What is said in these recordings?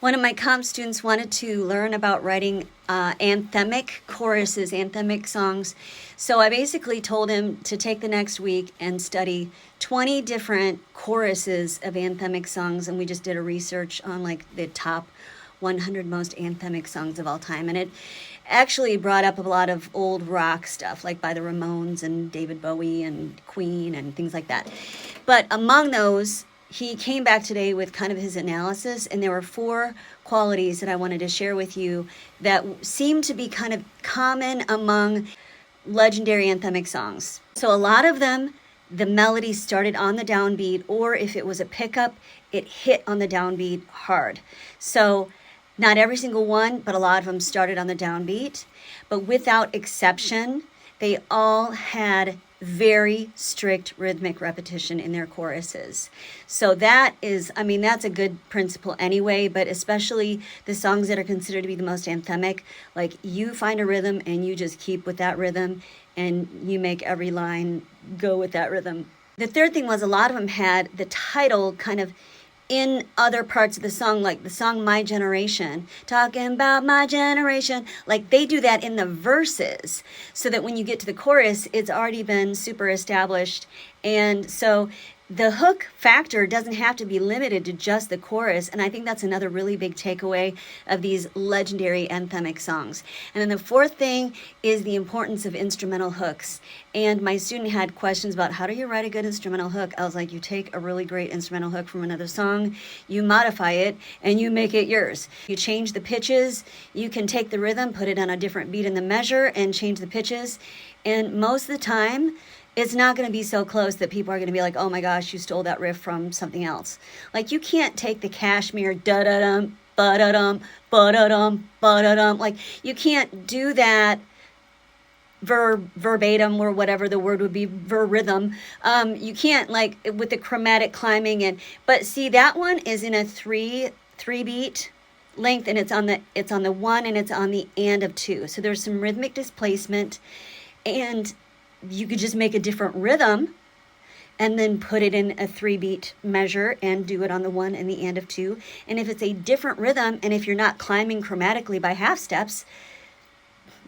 One of my comp students wanted to learn about writing anthemic choruses, anthemic songs. So I basically told him to take the next week and study 20 different choruses of anthemic songs. And we just did a research on like the top 100 most anthemic songs of all time. And it actually brought up a lot of old rock stuff, like by the Ramones and David Bowie and Queen and things like that. But among those, he came back today with kind of his analysis, and there were 4 qualities that I wanted to share with you that seem to be kind of common among legendary anthemic songs. So a lot of them, the melody started on the downbeat, or if it was a pickup, it hit on the downbeat hard. So not every single one, but a lot of them started on the downbeat. But without exception, they all had very strict rhythmic repetition in their choruses. So that is, I mean, that's a good principle anyway, but especially the songs that are considered to be the most anthemic, like you find a rhythm and you just keep with that rhythm and you make every line go with that rhythm. The third thing was a lot of them had the title kind of in other parts of the song, like the song My Generation, talking about my generation, like they do that in the verses so that when you get to the chorus, it's already been super established. And so the hook factor doesn't have to be limited to just the chorus. And I think that's another really big takeaway of these legendary anthemic songs. And then the fourth thing is the importance of instrumental hooks. And my student had questions about how do you write a good instrumental hook? I was like, you take a really great instrumental hook from another song, you modify it, and you make it yours. You change the pitches, you can take the rhythm, put it on a different beat in the measure, and change the pitches. And most of the time, it's not going to be so close that people are going to be like, oh my gosh, you stole that riff from something else. Like you can't take the Kashmir da-da-dum, ba-da-dum, ba-da-dum, ba-da-dum. Like you can't do that verbatim or whatever the word would be, rhythm. You can't like with the chromatic climbing but see that one is in a three beat length, and it's on the 1 and it's on the and of 2. So there's some rhythmic displacement, and you could just make a different rhythm and then put it in a 3-beat measure and do it on the 1 and the and of 2. And if it's a different rhythm, and if you're not climbing chromatically by half steps,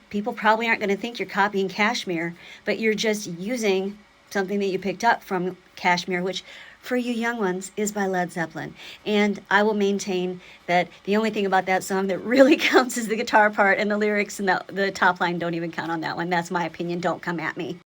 people probably aren't going to think you're copying Kashmir, but you're just using something that you picked up from Kashmir, which for you young ones is by Led Zeppelin. And I will maintain that the only thing about that song that really counts is the guitar part, and the lyrics and the top line don't even count on that one. That's my opinion. Don't come at me.